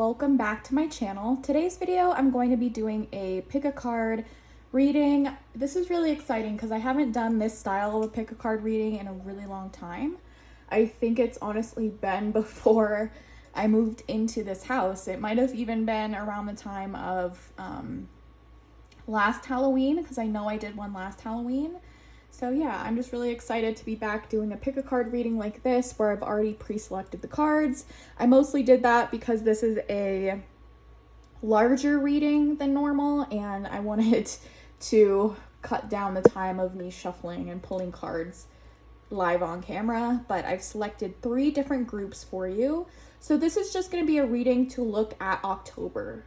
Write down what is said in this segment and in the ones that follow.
welcome back to my channel. Today's video I'm going to be doing a pick a card reading. This is really exciting because I haven't done this style of a pick a card reading in a really long time. I think it's honestly been before I moved into this house. It might have even been around the time of last Halloween, because I know I did one last Halloween. So yeah, I'm just really excited to be back doing a pick a card reading like this where I've already pre-selected the cards. I mostly did that because this is a larger reading than normal and I wanted to cut down the time of me shuffling and pulling cards live on camera. But I've selected 3 different groups for you. So this is just going to be a reading to look at October.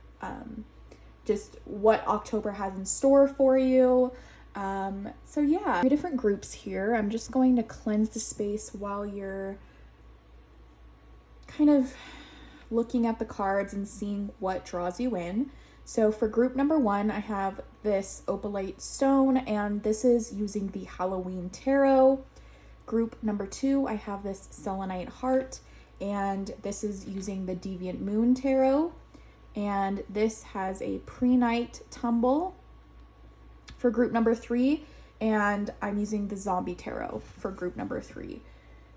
Just what October has in store for you. So yeah, 3 different groups here. I'm just going to cleanse the space while you're kind of looking at the cards and seeing what draws you in. So for group number 1, I have this opalite stone, and this is using the Halloween tarot. Group number 2, I have this selenite heart, and this is using the Deviant moon tarot. And this has a pre-night tumble for group number 3, and I'm using the zombie tarot for group number 3.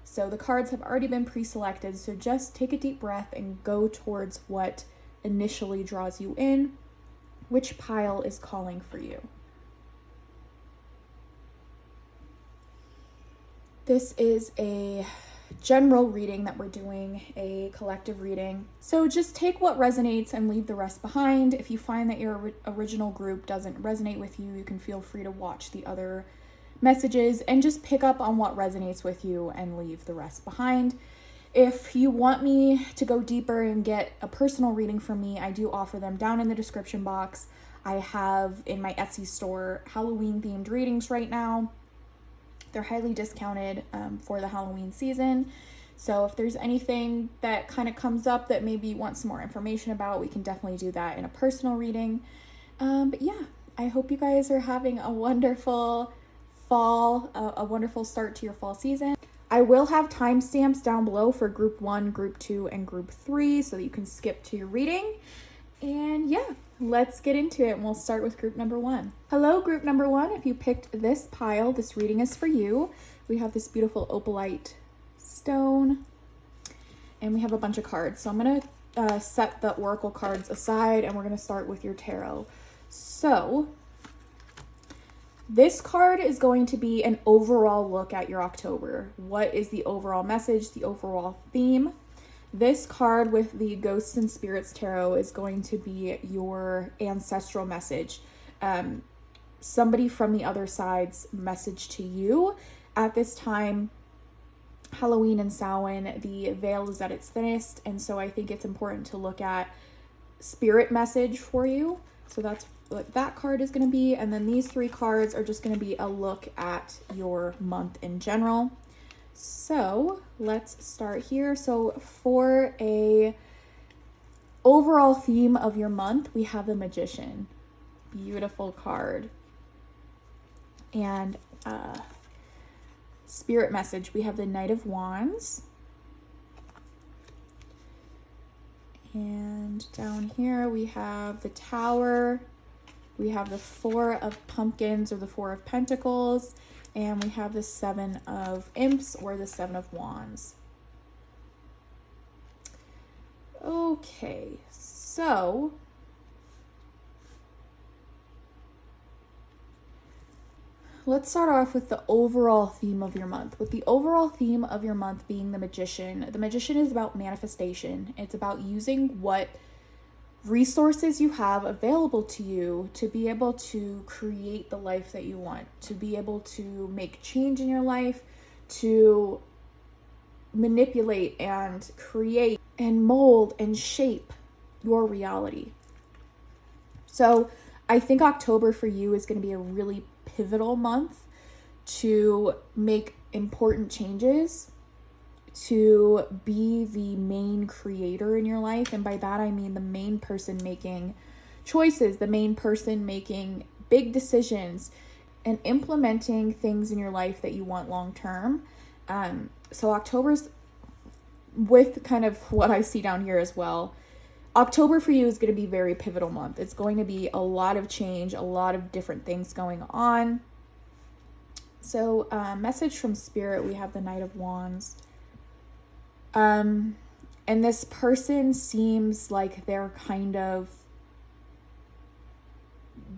So the cards have already been pre-selected, so just take a deep breath and go towards what initially draws you in, which pile is calling for you. This is a general reading that we're doing, a collective reading. So just take what resonates and leave the rest behind. If you find that your original group doesn't resonate with you, you can feel free to watch the other messages and just pick up on what resonates with you and leave the rest behind. If you want me to go deeper and get a personal reading from me, I do offer them down in the description box. I have in my Etsy store Halloween themed readings right now. They're highly discounted for the Halloween season. So if there's anything that kind of comes up that maybe you want some more information about, we can definitely do that in a personal reading. But yeah, I hope you guys are having a wonderful fall, a wonderful start to your fall season. I will have timestamps down below for group 1, group 2, and group 3 so that you can skip to your reading. And yeah, let's get into it, and we'll start with group number 1. Hello, group number 1. If you picked this pile, this reading is for you. We have this beautiful opalite stone, and we have a bunch of cards. So I'm going to set the oracle cards aside, and we're going to start with your tarot. So this card is going to be an overall look at your October. What is the overall message, the overall theme? This card with the Ghosts and Spirits Tarot is going to be your ancestral message. Somebody from the other side's message to you. At this time, Halloween and Samhain, the veil is at its thinnest, and so I think it's important to look at spirit message for you. So that's what that card is going to be. And then these 3 cards are just going to be a look at your month in general. So let's start here. So for a overall theme of your month, we have the Magician. Beautiful card. And spirit message, we have the Knight of Wands. And down here we have the Tower. We have the 4 of Pumpkins, or the 4 of Pentacles. And we have the 7 of Imps, or the 7 of Wands. Okay, so let's start off with the overall theme of your month. With the overall theme of your month being the Magician. The Magician is about manifestation. It's about using what resources you have available to you to be able to create the life that you want, to be able to make change in your life, to manipulate and create and mold and shape your reality. So I think October for you is going to be a really pivotal month to make important changes, to be the main creator in your life. And by that, I mean the main person making choices, the main person making big decisions and implementing things in your life that you want long term. So October's, with kind of what I see down here as well, October for you is going to be a very pivotal month. It's going to be a lot of change, a lot of different things going on. So, message from Spirit, we have the Knight of Wands. And this person seems like they're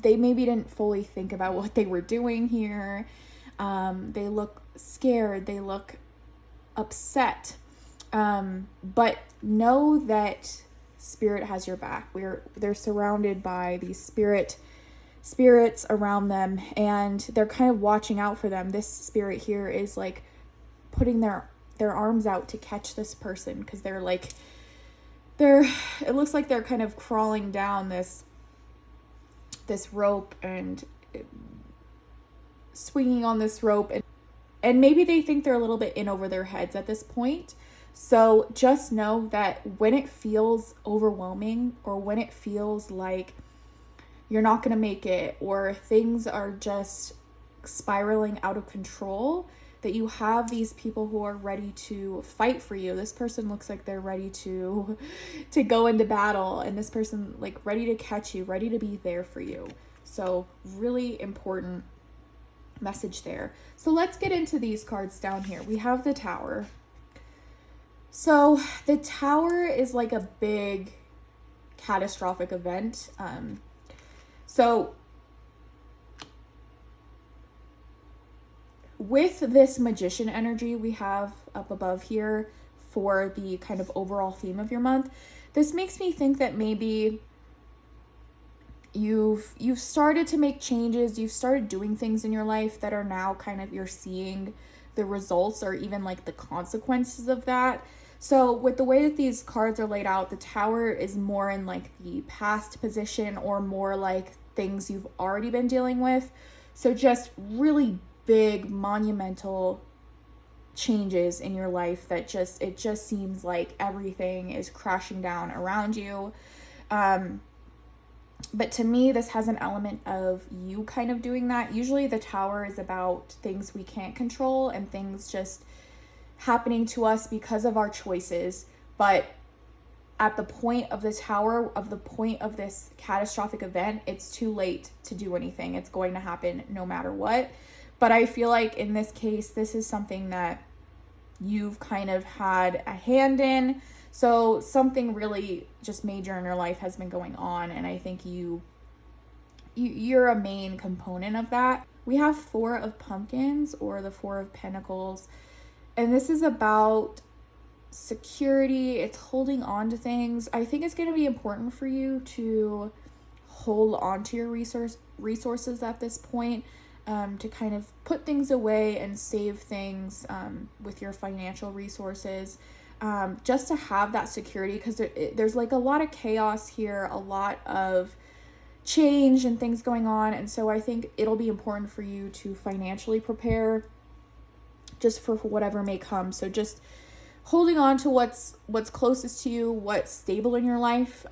they maybe didn't fully think about what they were doing here. They look scared. They look upset. But know that Spirit has your back. They're surrounded by these spirits around them, and they're kind of watching out for them. This spirit here is like putting their arms out to catch this person, because it looks like they're kind of crawling down this rope and swinging on this rope, and maybe they think they're a little bit in over their heads at this point. So just know that when it feels overwhelming, or when it feels like you're not going to make it, or things are just spiraling out of control, that you have these people who are ready to fight for you. This person looks like they're ready to go into battle, and this person like ready to catch you, ready to be there for you. So really important message there. So let's get into these cards down here. We have the Tower. So the Tower is like a big catastrophic event. So with this Magician energy we have up above here for the kind of overall theme of your month, this makes me think that maybe you've started to make changes, you've started doing things in your life that are now kind of, you're seeing the results or even like the consequences of that. So with the way that these cards are laid out, the Tower is more in like the past position, or more like things you've already been dealing with. So just really big monumental changes in your life that it just seems like everything is crashing down around you. But to me, this has an element of you kind of doing that. Usually the Tower is about things we can't control and things just happening to us because of our choices. But at the point of the Tower, of the point of this catastrophic event, it's too late to do anything. It's going to happen no matter what. But I feel like in this case, this is something that you've kind of had a hand in. So something really just major in your life has been going on, and I think you're a main component of that. We have Four of Pumpkins, or the Four of Pentacles, and this is about security. It's holding on to things. I think it's going to be important for you to hold on to your resources at this point, to kind of put things away and save things with your financial resources. Just to have that security, because there's like a lot of chaos here, a lot of change and things going on. And so I think it'll be important for you to financially prepare just for whatever may come. So just holding on to what's closest to you, what's stable in your life,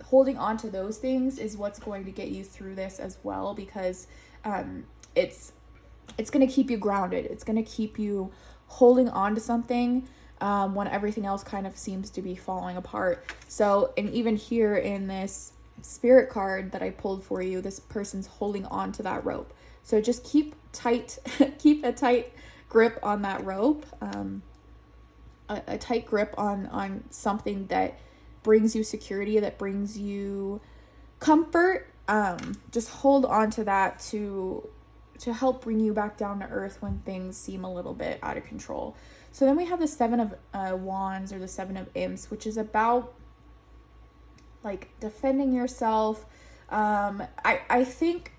holding on to those things is what's going to get you through this as well, because it's going to keep you grounded. It's going to keep you holding on to something when everything else kind of seems to be falling apart. So, and even here in this Spirit card that I pulled for you, this person's holding on to that rope. So just keep a tight grip on that rope, a tight grip on something that brings you security, that brings you comfort. Just hold on to that to help bring you back down to earth when things seem a little bit out of control. So then we have the Seven of Wands, or the Seven of Imps, which is about like defending yourself. I think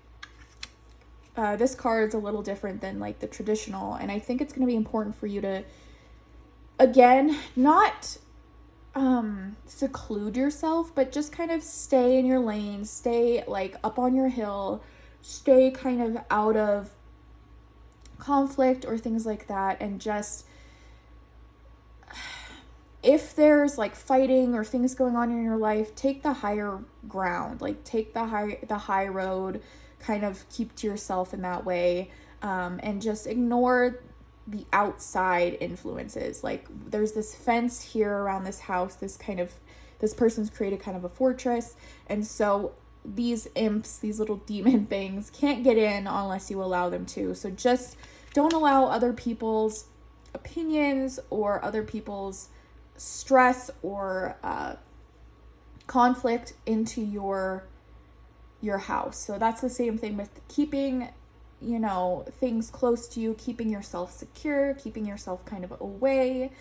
this card is a little different than like the traditional, and I think it's going to be important for you to, again, not seclude yourself, but just kind of stay in your lane, stay like up on your hill, stay kind of out of conflict or things like that, and just, if there's like fighting or things going on in your life, take the higher ground, like take the high road, kind of keep to yourself in that way, and just ignore the outside influences. Like there's this fence here around this house, this kind of this person's created kind of a fortress. And so these imps, these little demon things, can't get in unless you allow them to. So just don't allow other people's opinions or other people's stress or conflict into your house. So that's the same thing with keeping, you know, things close to you, keeping yourself secure, keeping yourself kind of away.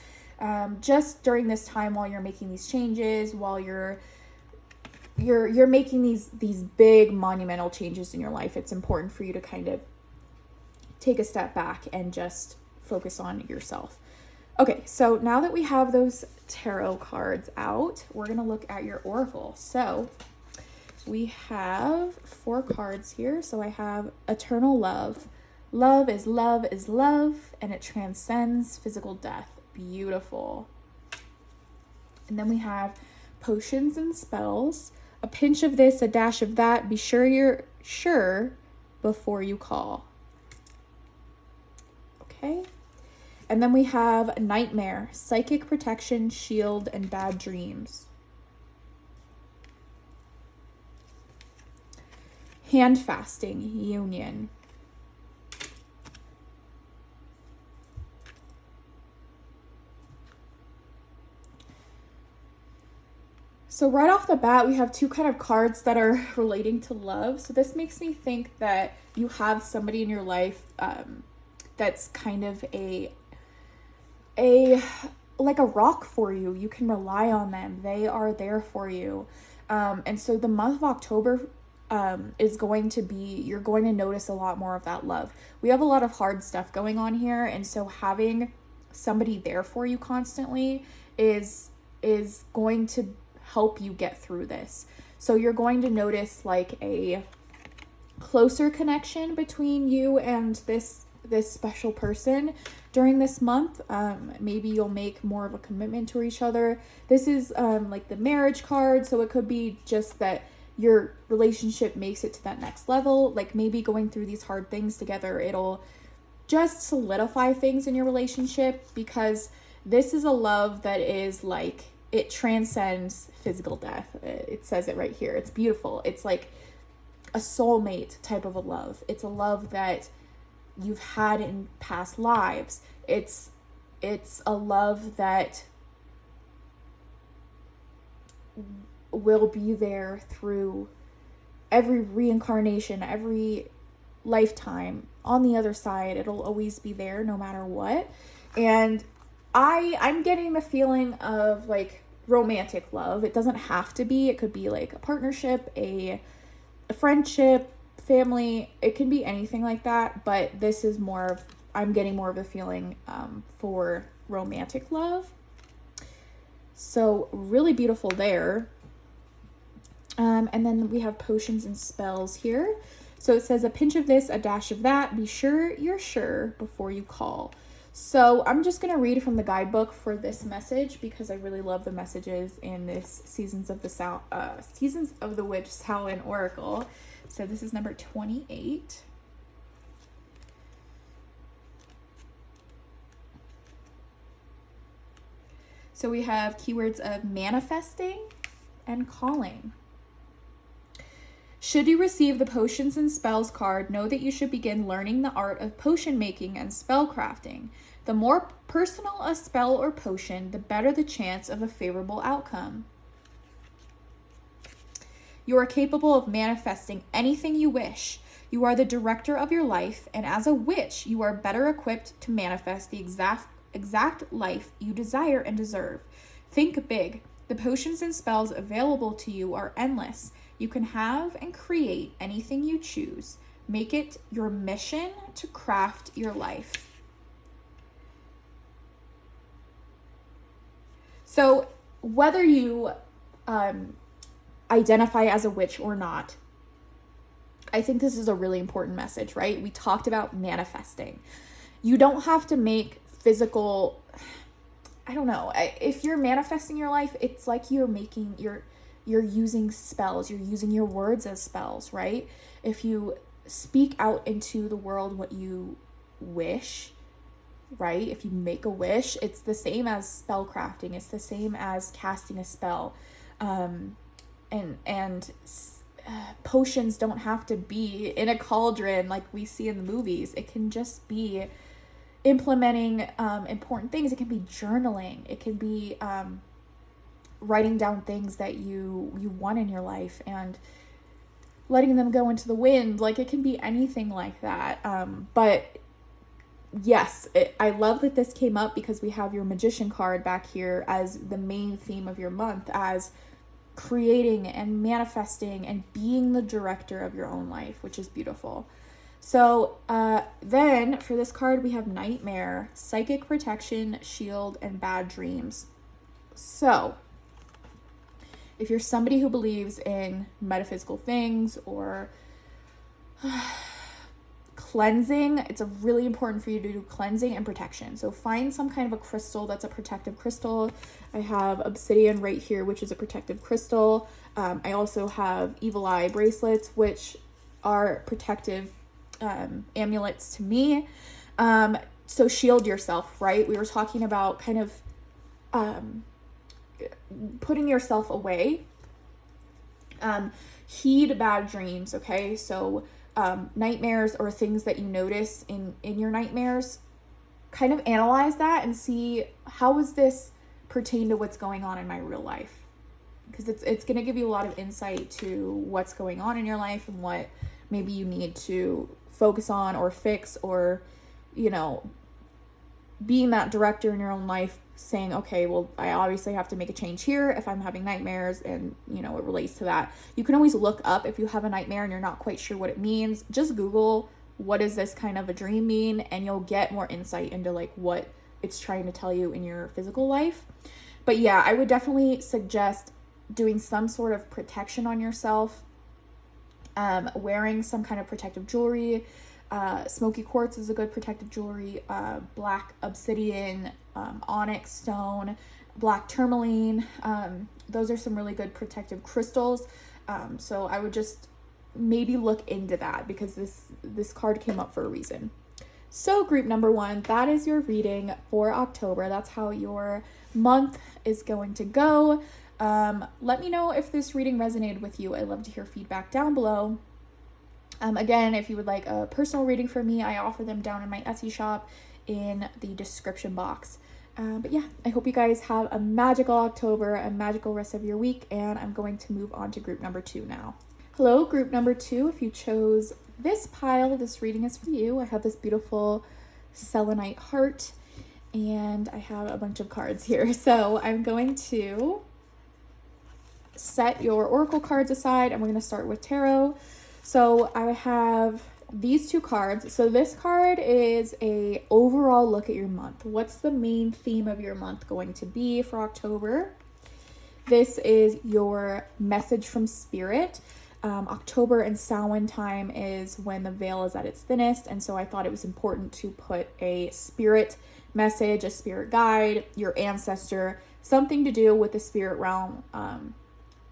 Just during this time while you're making these changes, while you're making these big monumental changes in your life, it's important for you to kind of take a step back and just focus on yourself. Okay, so now that we have those tarot cards out, we're going to look at your oracle. So we have 4 cards here. So I have Eternal Love. Love is love is love, and it transcends physical death. Beautiful. And then we have Potions and Spells. A pinch of this, a dash of that. Be sure you're sure before you call. Okay. And then we have Nightmare, Psychic Protection, Shield, and Bad Dreams. Hand Fasting, Union. So right off the bat, we have 2 kind of cards that are relating to love. So this makes me think that you have somebody in your life that's kind of like a rock for you. You can rely on them. They are there for you. And so the month of October is going to be, you're going to notice a lot more of that love. We have a lot of hard stuff going on here. And so having somebody there for you constantly is going to help you get through this. So you're going to notice like a closer connection between you and this special person during this month. Maybe you'll make more of a commitment to each other. This is like the marriage card, so it could be just that your relationship makes it to that next level. Like maybe going through these hard things together, it'll just solidify things in your relationship, because this is a love that is like, it transcends physical death. It says it right here. It's beautiful. It's like a soulmate type of a love. It's a love that you've had in past lives. It's a love that will be there through every reincarnation, every lifetime. On the other side, it'll always be there no matter what. And I'm getting the feeling of like romantic love. It doesn't have to be. It could be like a partnership, a friendship, family. It can be anything like that, but this is more of, I'm getting more of a feeling for romantic love. So really beautiful there. And then we have Potions and Spells here. So it says a pinch of this, a dash of that. Be sure you're sure before you call. So I'm just going to read from the guidebook for this message, because I really love the messages in this Seasons of the Witch Samhain Oracle. So this is number 28. So we have keywords of manifesting and calling. Should you receive the Potions and Spells card, know that you should begin learning the art of potion making and spell crafting. The more personal a spell or potion, the better the chance of a favorable outcome. You are capable of manifesting anything you wish. You are the director of your life, and as a witch, you are better equipped to manifest the exact life you desire and deserve. Think big. The potions and spells available to you are endless. You can have and create anything you choose. Make it your mission to craft your life. So whether you identify as a witch or not, I think this is a really important message, right? We talked about manifesting. You don't have to make physical, I don't know. If you're manifesting your life, it's like you're using spells. You're using your words as spells, right? If you speak out into the world what you wish, right? If you make a wish, it's the same as spell crafting. It's the same as casting a spell. Potions don't have to be in a cauldron like we see in the movies. It can just be implementing important things. It can be journaling. It can be writing down things that you want in your life and letting them go into the wind. Like, it can be anything like that. But yes, I love that this came up because we have your Magician card back here as the main theme of your month, as creating and manifesting and being the director of your own life, which is beautiful. So then for this card, we have Nightmare, Psychic Protection, Shield, and Bad Dreams. So if you're somebody who believes in metaphysical things or cleansing, it's really important for you to do cleansing and protection. So find some kind of a crystal that's a protective crystal. I have obsidian right here, which is a protective crystal. I also have evil eye bracelets, which are protective amulets to me. So shield yourself, right? We were talking about kind of putting yourself away. Heed bad dreams, okay? So nightmares or things that you notice in your nightmares, kind of analyze that and see, how does this pertain to what's going on in my real life? Because it's going to give you a lot of insight to what's going on in your life and what maybe you need to focus on or fix, or, you know, being that director in your own life, saying, okay, well, I obviously have to make a change here if I'm having nightmares, and, you know, it relates to that. You can always look up if you have a nightmare and you're not quite sure what it means. Just Google, what does this kind of a dream mean? And you'll get more insight into like what it's trying to tell you in your physical life. But yeah, I would definitely suggest doing some sort of protection on yourself, wearing some kind of protective jewelry. Smoky quartz is a good protective jewelry. Black obsidian, onyx stone, black tourmaline. Those are some really good protective crystals. So I would just maybe look into that, because this card came up for a reason. So group number 1, that is your reading for October. That's how your month is going to go. Let me know if this reading resonated with you. I'd love to hear feedback down below. Again, if you would like a personal reading from me, I offer them down in my Etsy shop in the description box. But yeah, I hope you guys have a magical October, a magical rest of your week, and I'm going to move on to group number 2 now. Hello, group number 2. If you chose this pile, this reading is for you. I have this beautiful selenite heart, and I have a bunch of cards here. So I'm going to set your oracle cards aside, and we're going to start with tarot. So I have these 2 cards. So this card is a overall look at your month. What's the main theme of your month going to be for October? This is your message from spirit. October and Samhain time is when the veil is at its thinnest, and so I thought it was important to put a spirit message, a spirit guide, your ancestor, something to do with the spirit realm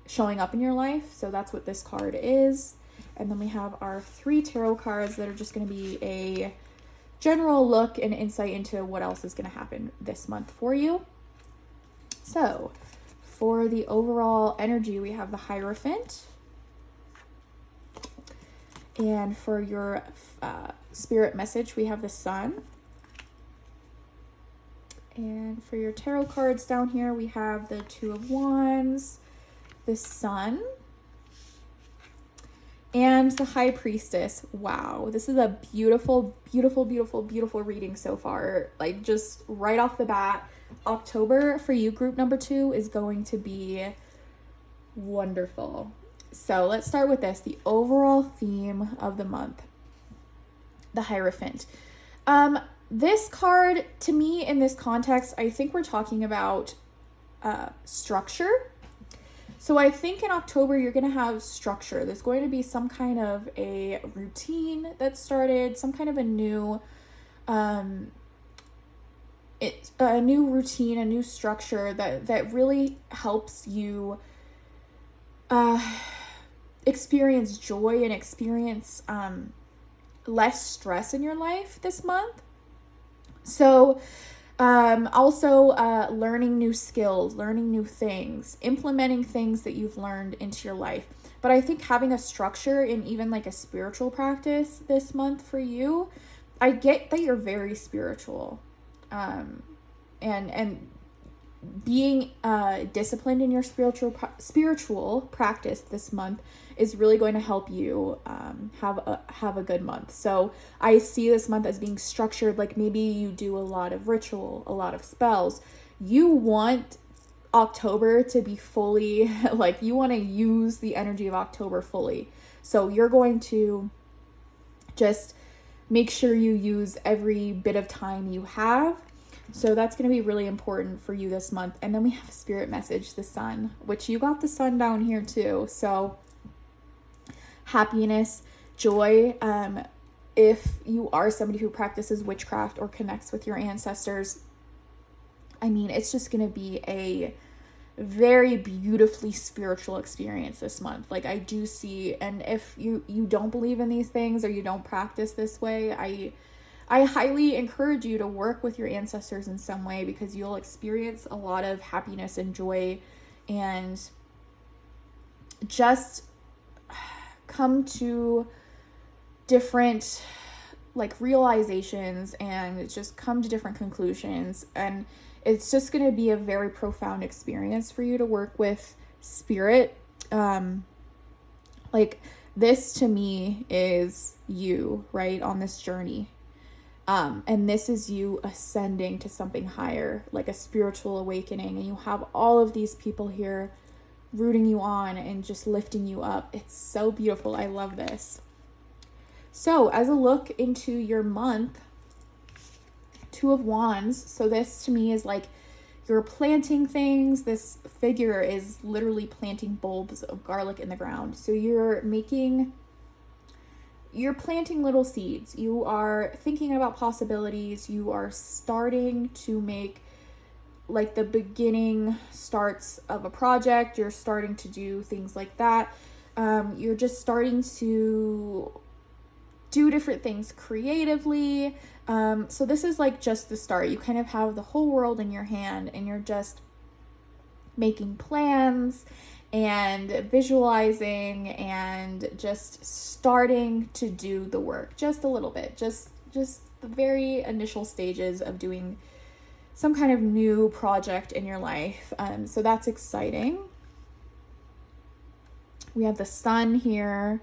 showing up in your life. So that's what this card is. And then we have our 3 tarot cards that are just going to be a general look and insight into what else is going to happen this month for you. So for the overall energy, we have the Hierophant. And for your spirit message, we have the Sun. And for your tarot cards down here, we have the 2 of Wands, the Sun, and the High Priestess. Wow, this is a beautiful, beautiful, beautiful, beautiful reading so far. Like, just right off the bat, October for you, group number 2, is going to be wonderful. So let's start with this, the overall theme of the month, the Hierophant. This card, to me, in this context, I think we're talking about structure. So I think in October, you're going to have structure. There's going to be some kind of a routine that started, some kind of a new routine, a new structure that really helps you experience joy and experience less stress in your life this month. So Also, learning new skills, learning new things, implementing things that you've learned into your life. But I think having a structure in even like a spiritual practice this month for you, I get that you're very spiritual. And being disciplined in your spiritual practice this month is really going to help you have a good month. So I see this month as being structured, like maybe you do a lot of ritual, a lot of spells. You want October to be fully, like you want to use the energy of October fully. So you're going to just make sure you use every bit of time you have. So that's going to be really important for you this month. And then we have a spirit message, the sun, which you got the sun down here too. So happiness, joy. If you are somebody who practices witchcraft or connects with your ancestors, I mean, it's just going to be a very beautifully spiritual experience this month. Like I do see, and if you don't believe in these things or you don't practice this way, I highly encourage you to work with your ancestors in some way, because you'll experience a lot of happiness and joy and just come to different like realizations and just come to different conclusions. And it's just going to be a very profound experience for you to work with spirit. Like this to me is you, right, on this journey. And this is you ascending to something higher, like a spiritual awakening. And you have all of these people here rooting you on and just lifting you up. It's so beautiful. I love this. So as a look into your month, Two of Wands. So this to me is like you're planting things. This figure is literally planting bulbs of garlic in the ground. So you're planting little seeds. You are thinking about possibilities. You are starting to make like the beginning starts of a project. You're starting to do things like that. You're just starting to do different things creatively. So this is like just the start. You kind of have the whole world in your hand and you're just making plans and visualizing and just starting to do the work just a little bit, just the very initial stages of doing some kind of new project in your life. So that's exciting. We have the sun here,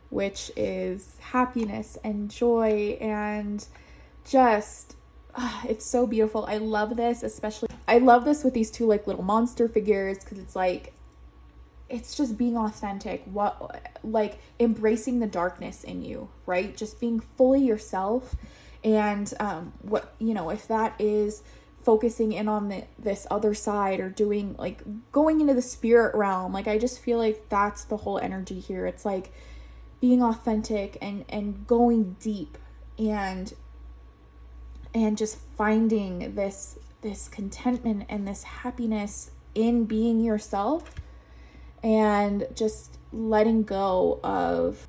which is happiness and joy and just it's so beautiful. I love this, especially I love this with these two like little monster figures, because it's like it's just being authentic, like embracing the darkness in you, right? Just being fully yourself. And what, you know, if that is focusing in on this other side or doing like going into the spirit realm, like I just feel like that's the whole energy here. It's like being authentic and going deep and just finding this contentment and this happiness in being yourself, and just letting go of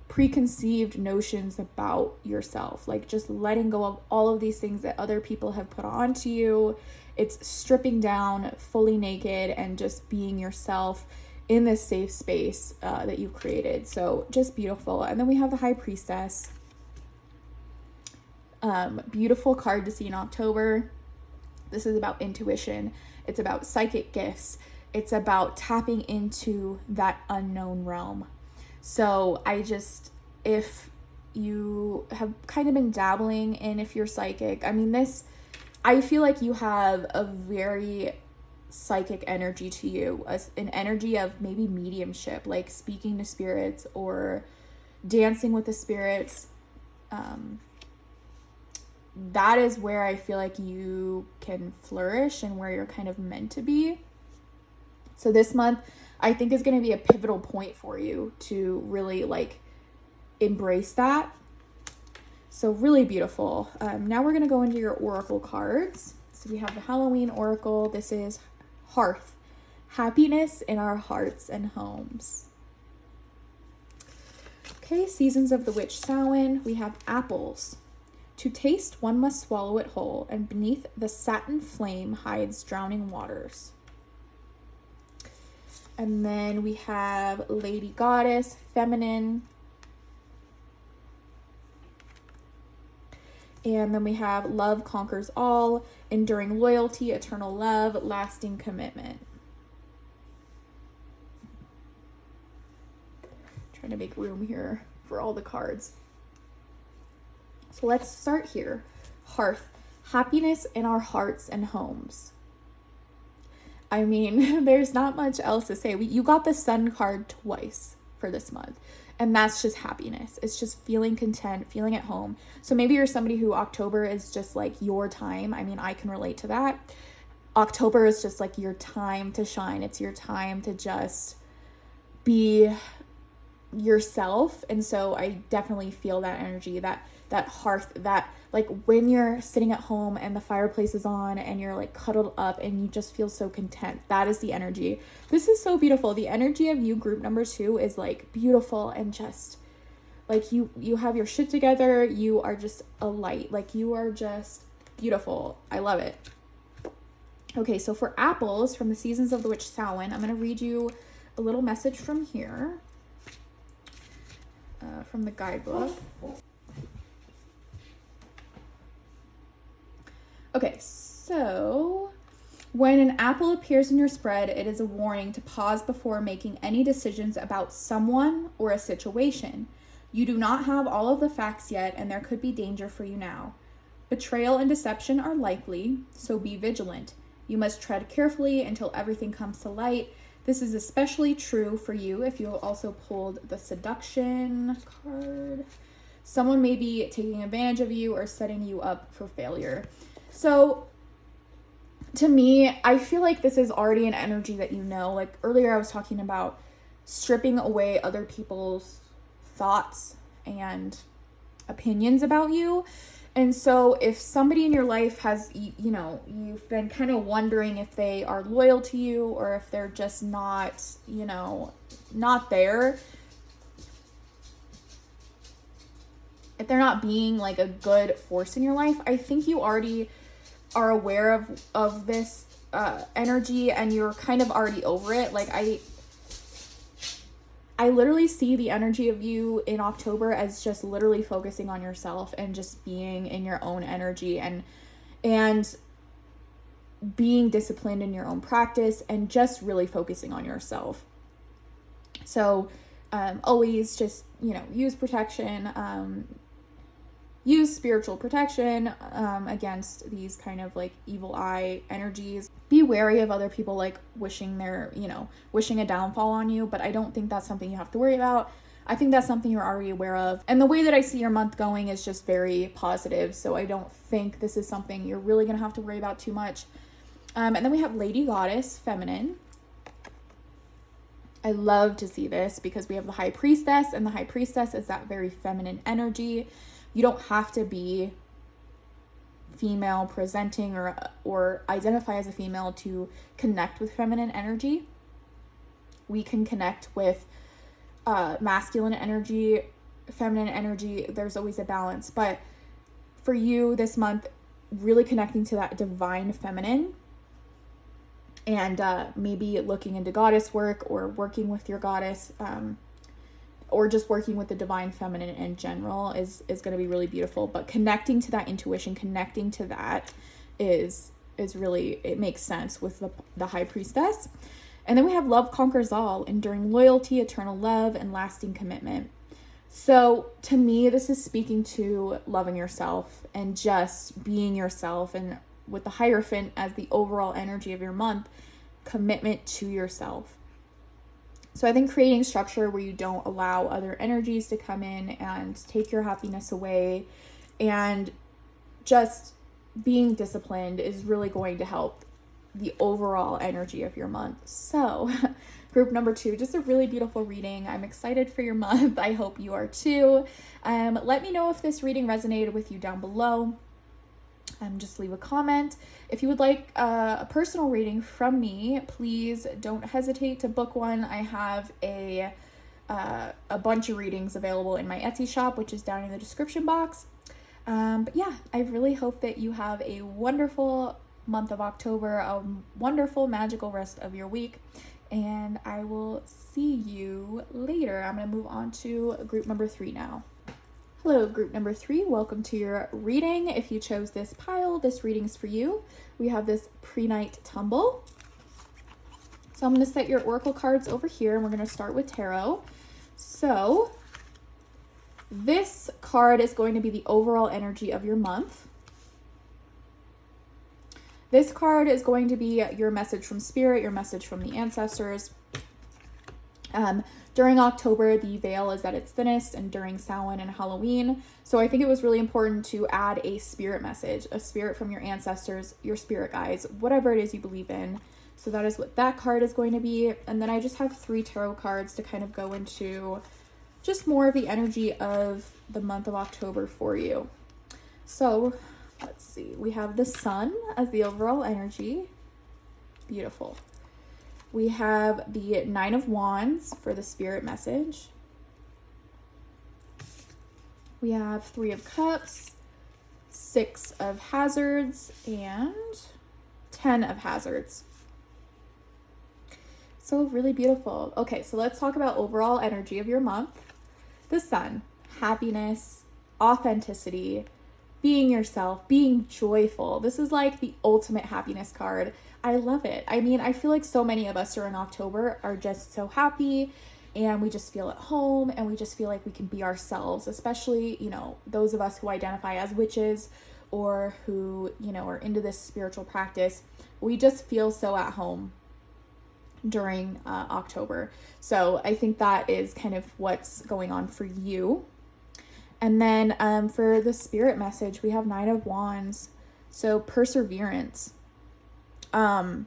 preconceived notions about yourself, like just letting go of all of these things that other people have put onto you. It's stripping down fully naked and just being yourself in this safe space that you've created. So just beautiful. And then we have the High Priestess. Beautiful card to see in October. This is about intuition. It's about psychic gifts. It's about tapping into that unknown realm. So if you have kind of been dabbling in, if you're psychic, I mean, I feel like you have a very psychic energy to you, an energy of maybe mediumship, like speaking to spirits or dancing with the spirits. That is where I feel like you can flourish and where you're kind of meant to be. So this month, I think is going to be a pivotal point for you to really like embrace that. So really beautiful. Now we're going to go into your oracle cards. So we have the Halloween oracle. This is Hearth, happiness in our hearts and homes. Okay, seasons of the witch Samhain. We have apples, To taste, one must swallow it whole, and beneath the satin flame hides drowning waters. And then we have Lady Goddess, feminine. And then we have love conquers all, enduring loyalty, eternal love, lasting commitment. Trying to make room here for all the cards. So let's start here. Hearth, happiness in our hearts and homes. I mean, there's not much else to say. You got the Sun card twice for this month, and that's just happiness. It's just feeling content, feeling at home. So maybe you're somebody who October is just like your time. I mean, I can relate to that. October is just like your time to shine. It's your time to just be yourself. And so I definitely feel that energy, that hearth, that like when you're sitting at home and the fireplace is on and you're like cuddled up and you just feel so content. That is the energy. This is so beautiful. The energy of you, group number 2, is like beautiful and just like you have your shit together. You are just a light. Like you are just beautiful. I love it. Okay, so for apples from the Seasons of the Witch Samhain, I'm going to read you a little message from here, from the guidebook. Okay, so when an apple appears in your spread, it is a warning to pause before making any decisions about someone or a situation. You do not have all of the facts yet, and there could be danger for you now. Betrayal and deception are likely, so be vigilant. You must tread carefully until everything comes to light. This is especially true for you if you also pulled the seduction card. Someone may be taking advantage of you or setting you up for failure. So to me, I feel like this is already an energy that you know. Like earlier I was talking about stripping away other people's thoughts and opinions about you. And so if somebody in your life has, you know, you've been kind of wondering if they are loyal to you or if they're just not, you know, not there. If they're not being like a good force in your life, I think you already are aware of this energy and you're kind of already over it. Like I literally see the energy of you in October as just literally focusing on yourself and just being in your own energy and being disciplined in your own practice and just really focusing on yourself. So always just, you know, use protection, use spiritual protection against these kind of like evil eye energies. Be wary of other people like wishing a downfall on you, but I don't think that's something you have to worry about. I think that's something you're already aware of. And the way that I see your month going is just very positive, so I don't think this is something you're really going to have to worry about too much. And then we have Lady Goddess, feminine. I love to see this because we have the High Priestess, and the High Priestess is that very feminine energy. You don't have to be female presenting or identify as a female to connect with feminine energy. We can connect with masculine energy, feminine energy. There's always a balance. But for you this month, really connecting to that divine feminine and maybe looking into goddess work or working with your goddess, or just working with the divine feminine in general is going to be really beautiful. But connecting to that intuition, connecting to that is really, it makes sense with the High Priestess. And then we have love conquers all, enduring loyalty, eternal love, and lasting commitment. So to me, this is speaking to loving yourself and just being yourself. And with the Hierophant as the overall energy of your month, commitment to yourself. So I think creating structure where you don't allow other energies to come in and take your happiness away and just being disciplined is really going to help the overall energy of your month. So group number 2, just a really beautiful reading. I'm excited for your month. I hope you are too. Let me know if this reading resonated with you down below. Just leave a comment. If you would like a personal reading from me, please don't hesitate to book one. I have a bunch of readings available in my Etsy shop, which is down in the description box. But yeah, I really hope that you have a wonderful month of October, a wonderful, magical rest of your week. And I will see you later. I'm going to move on to group number 3 now. Hello, group number 3. Welcome to your reading. If you chose this pile, this reading's for you. We have this pre-night tumble. So I'm going to set your oracle cards over here, and we're going to start with tarot. So this card is going to be the overall energy of your month. This card is going to be your message from spirit, your message from the ancestors. During October, the veil is at its thinnest, and during Samhain and Halloween. So I think it was really important to add a spirit message, a spirit from your ancestors, your spirit guides, whatever it is you believe in. So that is what that card is going to be. And then I just have 3 tarot cards to kind of go into just more of the energy of the month of October for you. So let's see. We have the sun as the overall energy. Beautiful. We have the 9 of Wands for the spirit message. We have 3 of Cups, 6 of Hazards, and 10 of Hazards. So really beautiful. Okay, so let's talk about overall energy of your month. The sun, happiness, authenticity, being yourself, being joyful. This is like the ultimate happiness card. I love it. I mean, I feel like so many of us during October are just so happy, and we just feel at home, and we just feel like we can be ourselves, especially, you know, those of us who identify as witches or who, you know, are into this spiritual practice. We just feel so at home during October. So I think that is kind of what's going on for you. And then for the spirit message, we have 9 of Wands. So perseverance. To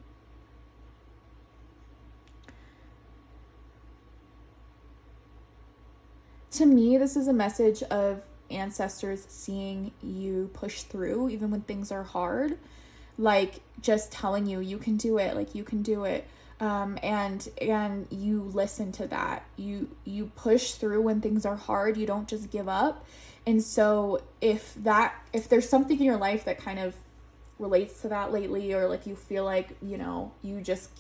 me, this is a message of ancestors seeing you push through even when things are hard, like just telling you, you can do it, like you can do it. And you listen to that. You push through when things are hard. You don't just give up. And so if there's something in your life that kind of relates to that lately, or like you feel like, you know, you've just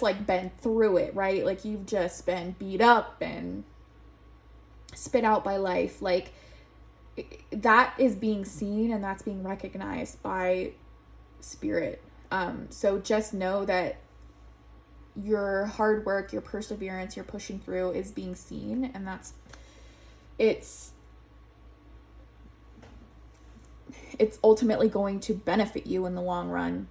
like been through it, right? Like you've just been beat up and spit out by life, like that is being seen and that's being recognized by spirit. So just know that your hard work, your perseverance, your pushing through is being seen, and it's ultimately going to benefit you in the long run.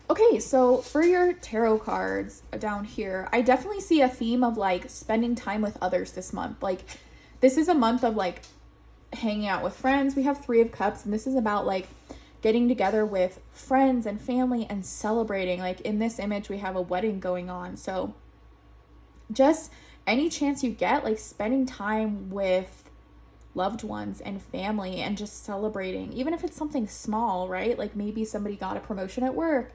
Okay, so for your tarot cards down here, I definitely see a theme of like spending time with others this month. Like this is a month of like hanging out with friends. We have 3 of Cups, and this is about like getting together with friends and family and celebrating. Like in this image, we have a wedding going on. So just any chance you get, like spending time with loved ones and family and just celebrating, even if it's something small, right? Like maybe somebody got a promotion at work,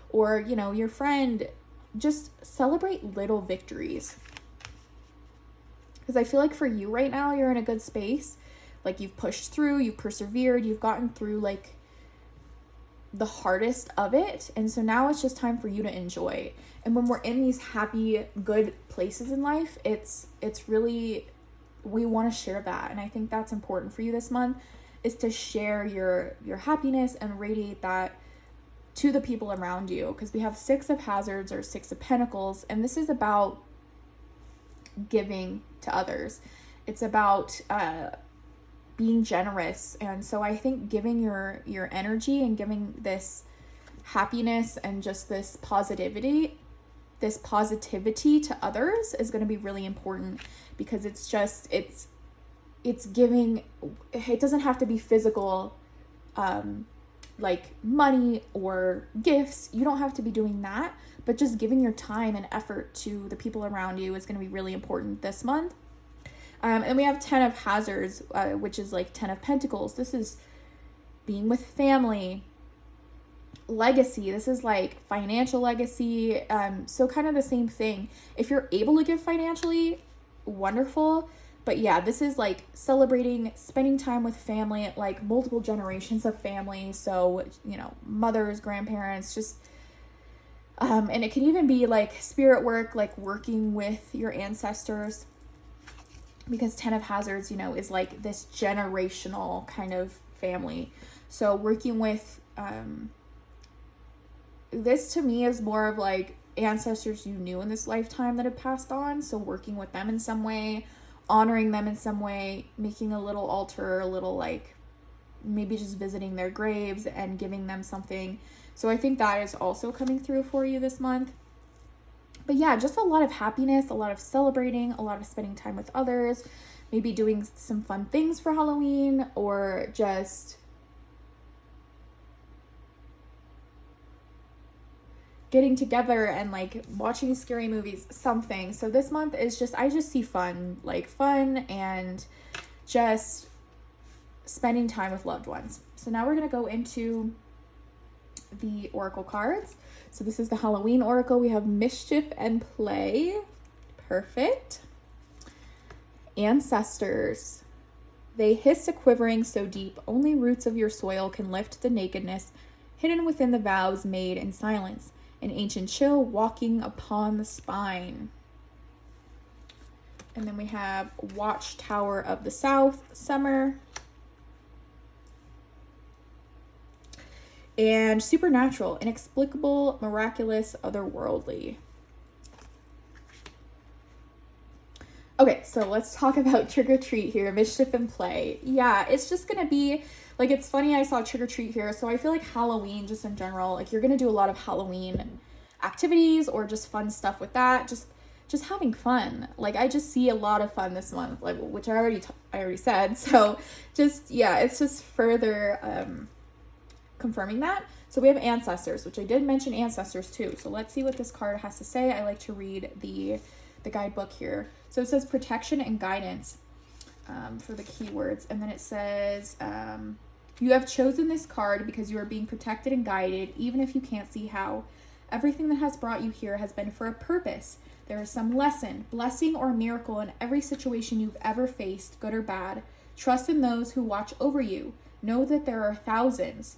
or, you know, your friend, just celebrate little victories. Because I feel like for you right now, you're in a good space. Like you've pushed through, you've persevered, you've gotten through like the hardest of it. And so now it's just time for you to enjoy. And when we're in these happy, good places in life, it's really, we want to share that. And I think that's important for you this month, is to share your happiness and radiate that to the people around you. Because we have 6 of Hazards or 6 of Pentacles, and this is about giving to others. It's about being generous. And so I think giving your energy and giving this happiness and just this positivity to others is going to be really important, because it's giving. It doesn't have to be physical, like money or gifts. You don't have to be doing that, but just giving your time and effort to the people around you is going to be really important this month. And we have 10 of Hazards, which is like 10 of Pentacles. This is being with family, legacy. This is like financial legacy. So kind of the same thing. If you're able to give financially, wonderful. But yeah, this is like celebrating, spending time with family, like multiple generations of family. So, mothers, grandparents, just, and it can even be like spirit work, like working with your ancestors, because 10 of Hazards, is like this generational kind of family. So working with, this to me is more of like ancestors you knew in this lifetime that have passed on. So working with them in some way, honoring them in some way, making a little altar, a little like maybe just visiting their graves and giving them something. So I think that is also coming through for you this month. But yeah, just a lot of happiness, a lot of celebrating, a lot of spending time with others, maybe doing some fun things for Halloween, or just getting together and like watching scary movies, something. So this month is just, I just see fun and just spending time with loved ones. So now we're going to go into the oracle cards. So this is the Halloween oracle. We have mischief and play. Perfect. Ancestors. They hiss a quivering so deep, only roots of your soil can lift the nakedness hidden within the vows made in silence. An ancient chill walking upon the spine. And then we have Watchtower of the South, summer. And supernatural, inexplicable, miraculous, otherworldly. Okay, so let's talk about trick or treat here, mischief and play. Yeah, it's just gonna be, like, it's funny I saw trick or treat here, so I feel like Halloween, just in general, like, you're gonna do a lot of Halloween activities or just fun stuff with that, just having fun. Like, I just see a lot of fun this month, like, which I already said, so just, yeah, it's just further, confirming that. So we have ancestors, which I did mention ancestors too. So let's see what this card has to say. I like to read the guidebook here. So it says protection and guidance for the keywords. And then it says, you have chosen this card because you are being protected and guided, even if you can't see how. Everything that has brought you here has been for a purpose. There is some lesson, blessing, or miracle in every situation you've ever faced, good or bad. Trust in those who watch over you. Know that there are thousands,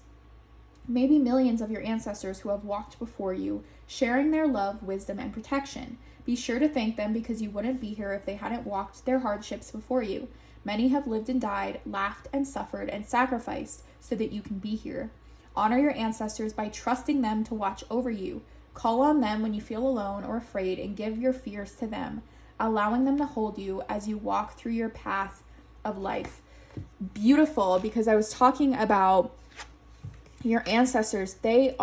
maybe millions of your ancestors who have walked before you, sharing their love, wisdom, and protection. Be sure to thank them because you wouldn't be here if they hadn't walked their hardships before you. Many have lived and died, laughed and suffered and sacrificed so that you can be here. Honor your ancestors by trusting them to watch over you. Call on them when you feel alone or afraid and give your fears to them, allowing them to hold you as you walk through your path of life. Beautiful, because I was talking about your ancestors. They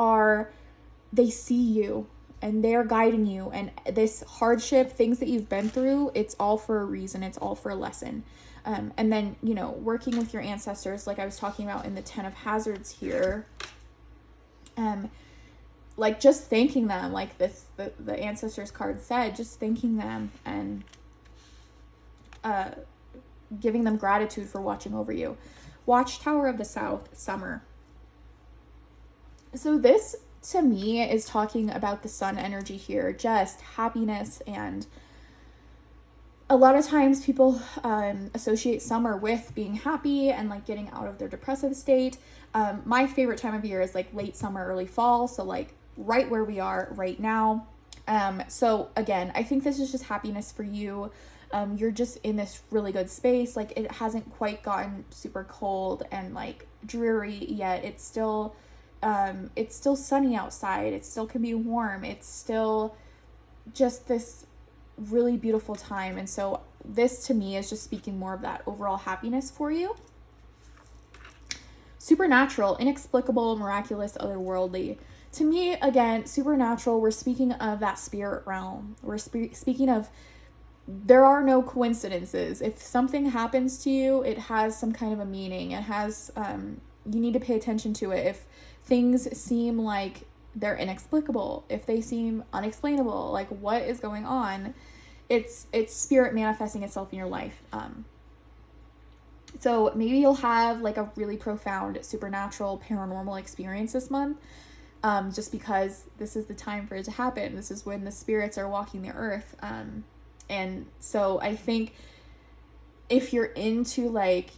see you and they're guiding you, and this hardship, things that you've been through, it's all for a reason, it's all for a lesson. And then, working with your ancestors, like I was talking about in the 10 of Hazards here, like just thanking them, like the ancestors card said, just thanking them and giving them gratitude for watching over you. Watchtower of the South, summer. So this, to me, is talking about the sun energy here, just happiness. And a lot of times people associate summer with being happy and like getting out of their depressive state. My favorite time of year is like late summer, early fall. So like right where we are right now. So again, I think this is just happiness for you. You're just in this really good space. Like it hasn't quite gotten super cold and like dreary yet. It's still sunny outside. It still can be warm. It's still just this really beautiful time. And so this to me is just speaking more of that overall happiness for you. Supernatural, inexplicable, miraculous, otherworldly. To me, again, supernatural, we're speaking of that spirit realm. We're speaking of, there are no coincidences. If something happens to you, it has some kind of a meaning. It has, you need to pay attention to it. If things seem like they're inexplicable, if they seem unexplainable, like what is going on, it's spirit manifesting itself in your life. So maybe you'll have like a really profound supernatural paranormal experience this month. just because this is the time for it to happen. This is when the spirits are walking the earth. And so I think if you're into like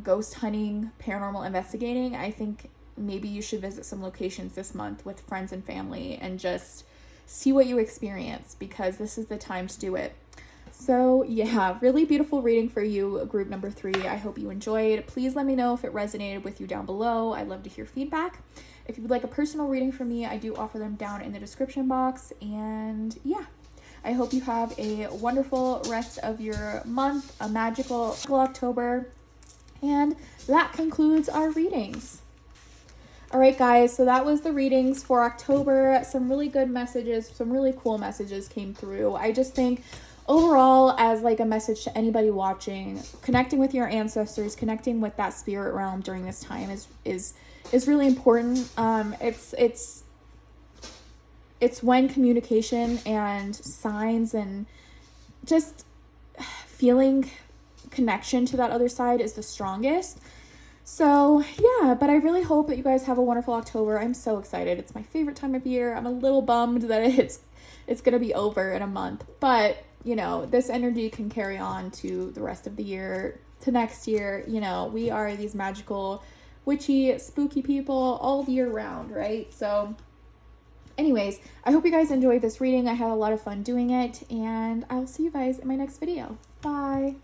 ghost hunting, paranormal investigating, I think maybe you should visit some locations this month with friends and family and just see what you experience, because this is the time to do it. So yeah, really beautiful reading for you, group number 3. I hope you enjoyed. Please let me know if it resonated with you down below. I'd love to hear feedback. If you would like a personal reading from me, I do offer them down in the description box. And yeah, I hope you have a wonderful rest of your month, a magical October. And that concludes our readings. All right, guys, so that was the readings for October. Some really good messages, some really cool messages came through. I just think overall, as like a message to anybody watching, connecting with your ancestors, connecting with that spirit realm during this time is really important. It's when communication and signs and just feeling connection to that other side is the strongest. So yeah, but I really hope that you guys have a wonderful October. I'm so excited. It's my favorite time of year. I'm a little bummed that it's gonna be over in a month, but you know, this energy can carry on to the rest of the year, to next year. You know, we are these magical, witchy, spooky people all year round, right? So anyways, I hope you guys enjoyed this reading. I had a lot of fun doing it, and I'll see you guys in my next video. Bye.